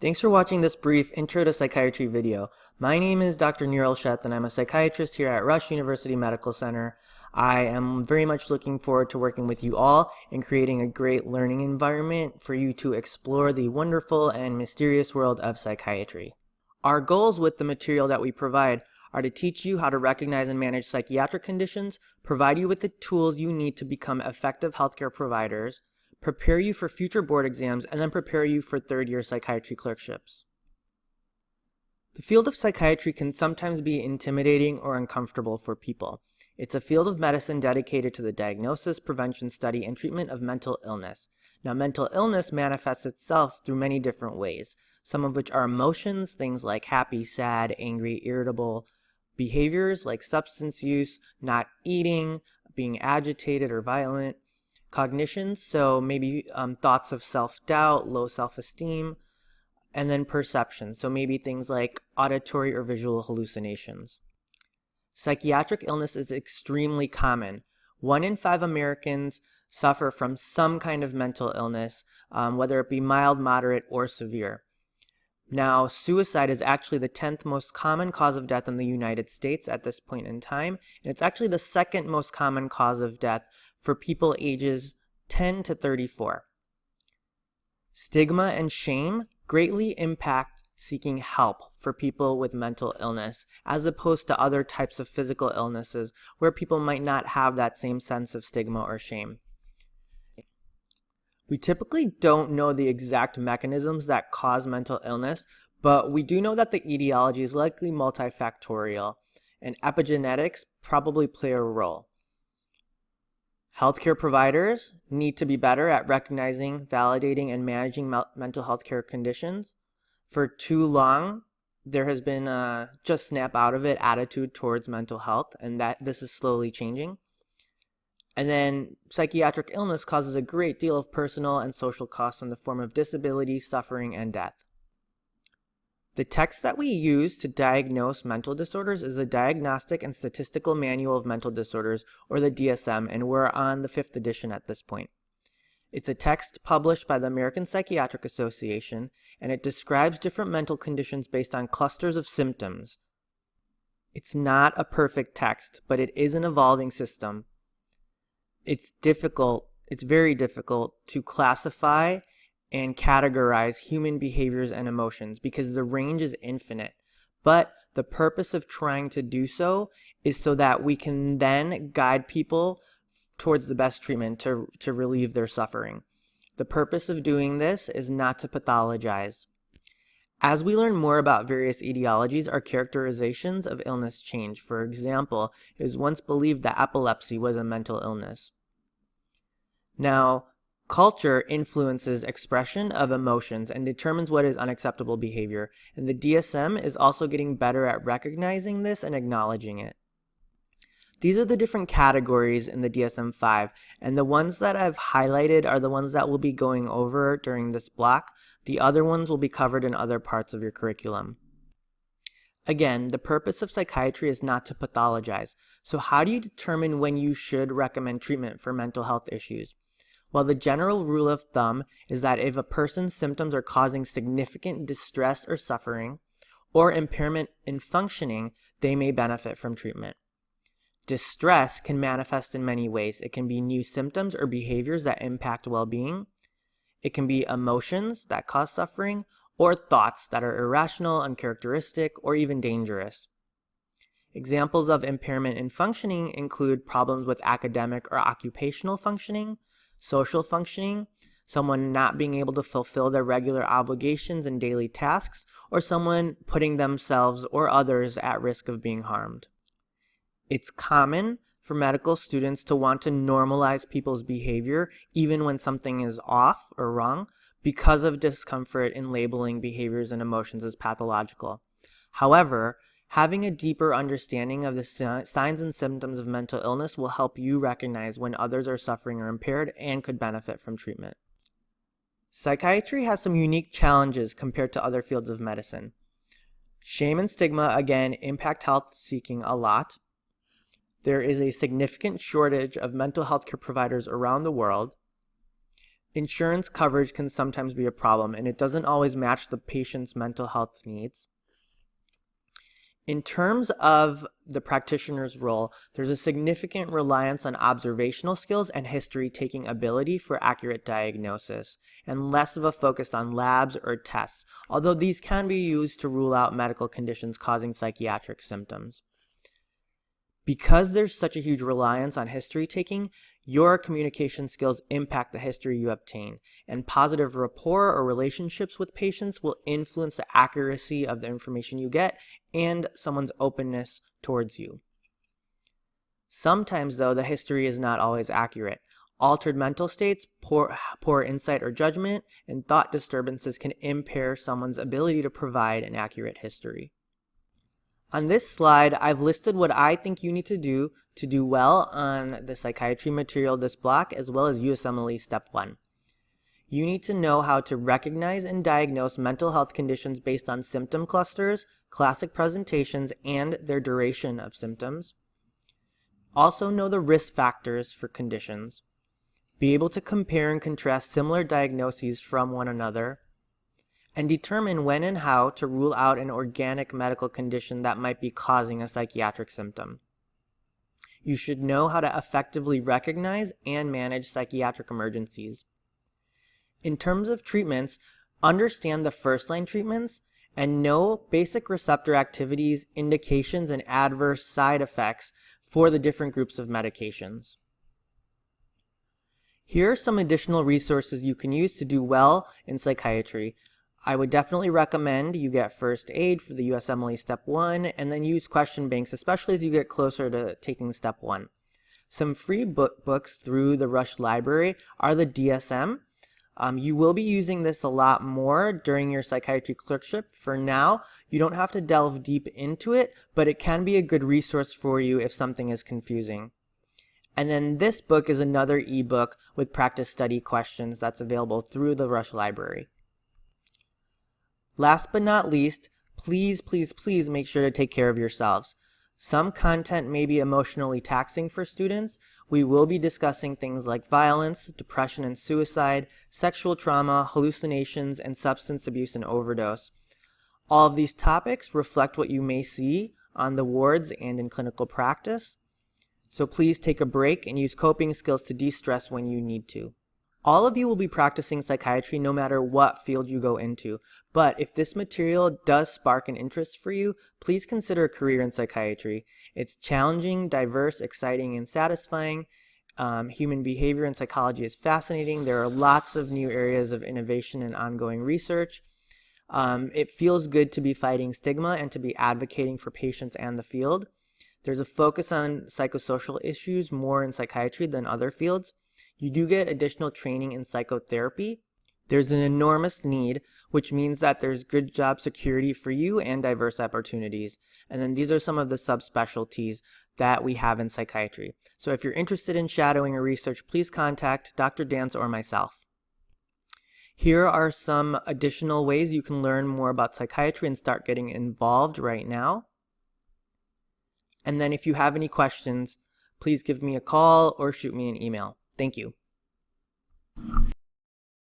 Thanks for watching this brief Intro to Psychiatry video. My name is Dr. Nirul Sheth and I'm a psychiatrist here at Rush University Medical Center. I am very much looking forward to working with you all in creating a great learning environment for you to explore the wonderful and mysterious world of psychiatry. Our goals with the material that we provide are to teach you how to recognize and manage psychiatric conditions, provide you with the tools you need to become effective healthcare providers, prepare you for future board exams, and then prepare you for third-year psychiatry clerkships. The field of psychiatry can sometimes be intimidating or uncomfortable for people. It's a field of medicine dedicated to the diagnosis, prevention, study, and treatment of mental illness. Now, mental illness manifests itself through many different ways, some of which are emotions, things like happy, sad, angry, irritable, behaviors like substance use, not eating, being agitated or violent, cognitions, so maybe thoughts of self-doubt, low self-esteem, and then perception, so maybe things like auditory or visual hallucinations. Psychiatric illness is extremely common. 1 in 5 Americans suffer from some kind of mental illness, whether it be mild, moderate, or severe. Now, suicide is actually the 10th most common cause of death in the United States at this point in time, and it's actually the 2nd most common cause of death for people ages 10 to 34. Stigma and shame greatly impact seeking help for people with mental illness, as opposed to other types of physical illnesses where people might not have that same sense of stigma or shame. We typically don't know the exact mechanisms that cause mental illness, but we do know that the etiology is likely multifactorial, and epigenetics probably play a role. Healthcare providers need to be better at recognizing, validating, and managing mental health care conditions. For too long, there has been a just snap out of it attitude towards mental health, and that this is slowly changing. And then psychiatric illness causes a great deal of personal and social costs in the form of disability, suffering, and death. The text that we use to diagnose mental disorders is the Diagnostic and Statistical Manual of Mental Disorders, or the DSM, and we're on the 5th edition at this point. It's a text published by the American Psychiatric Association, and it describes different mental conditions based on clusters of symptoms. It's not a perfect text, but it is an evolving system. It's very difficult to classify and categorize human behaviors and emotions because the range is infinite. But the purpose of trying to do so is so that we can then guide people towards the best treatment to relieve their suffering. The purpose of doing this is not to pathologize. As we learn more about various etiologies, our characterizations of illness change. For example, it was once believed that epilepsy was a mental illness. Now, culture influences expression of emotions and determines what is unacceptable behavior, and the DSM is also getting better at recognizing this and acknowledging it. These are the different categories in the DSM-5, and the ones that I've highlighted are the ones that we'll be going over during this block. The other ones will be covered in other parts of your curriculum. Again, the purpose of psychiatry is not to pathologize. So how do you determine when you should recommend treatment for mental health issues? Well, the general rule of thumb is that if a person's symptoms are causing significant distress or suffering, or impairment in functioning, they may benefit from treatment. Distress can manifest in many ways. It can be new symptoms or behaviors that impact well-being. It can be emotions that cause suffering, or thoughts that are irrational, uncharacteristic, or even dangerous. Examples of impairment in functioning include problems with academic or occupational functioning, social functioning, someone not being able to fulfill their regular obligations and daily tasks, or someone putting themselves or others at risk of being harmed. It's common for medical students to want to normalize people's behavior even when something is off or wrong because of discomfort in labeling behaviors and emotions as pathological. However, having a deeper understanding of the signs and symptoms of mental illness will help you recognize when others are suffering or impaired and could benefit from treatment. Psychiatry has some unique challenges compared to other fields of medicine. Shame and stigma, again, impact health seeking a lot. There is a significant shortage of mental health care providers around the world. Insurance coverage can sometimes be a problem, and it doesn't always match the patient's mental health needs. In terms of the practitioner's role, there's a significant reliance on observational skills and history-taking ability for accurate diagnosis, and less of a focus on labs or tests, although these can be used to rule out medical conditions causing psychiatric symptoms. Because there's such a huge reliance on history-taking, your communication skills impact the history you obtain, and positive rapport or relationships with patients will influence the accuracy of the information you get and someone's openness towards you. Sometimes, though, the history is not always accurate. Altered mental states, poor insight or judgment, and thought disturbances can impair someone's ability to provide an accurate history. On this slide, I've listed what I think you need to do well on the psychiatry material this block, as well as USMLE Step 1. You need to know how to recognize and diagnose mental health conditions based on symptom clusters, classic presentations, and their duration of symptoms. Also know the risk factors for conditions. Be able to compare and contrast similar diagnoses from one another, and determine when and how to rule out an organic medical condition that might be causing a psychiatric symptom. You should know how to effectively recognize and manage psychiatric emergencies. In terms of treatments, understand the first-line treatments and know basic receptor activities, indications, and adverse side effects for the different groups of medications. Here are some additional resources you can use to do well in psychiatry. I would definitely recommend you get first aid for the USMLE Step 1 and then use question banks, especially as you get closer to taking Step 1. Some free books through the Rush Library are the DSM. You will be using this a lot more during your psychiatry clerkship. For now, you don't have to delve deep into it, but it can be a good resource for you if something is confusing. And then this book is another ebook with practice study questions that's available through the Rush Library. Last but not least, please make sure to take care of yourselves. Some content may be emotionally taxing for students. We will be discussing things like violence, depression and suicide, sexual trauma, hallucinations, and substance abuse and overdose. All of these topics reflect what you may see on the wards and in clinical practice. So please take a break and use coping skills to de-stress when you need to. All of you will be practicing psychiatry no matter what field you go into, but if this material does spark an interest for you, please consider a career in psychiatry. It's challenging, diverse, exciting, and satisfying. Human behavior and psychology is fascinating. There are lots of new areas of innovation and ongoing research. It feels good to be fighting stigma and to be advocating for patients and the field. There's a focus on psychosocial issues more in psychiatry than other fields. You do get additional training in psychotherapy. There's an enormous need, which means that there's good job security for you and diverse opportunities. And then these are some of the subspecialties that we have in psychiatry. So if you're interested in shadowing or research, please contact Dr. Dance or myself. Here are some additional ways you can learn more about psychiatry and start getting involved right now. And then if you have any questions, please give me a call or shoot me an email. Thank you.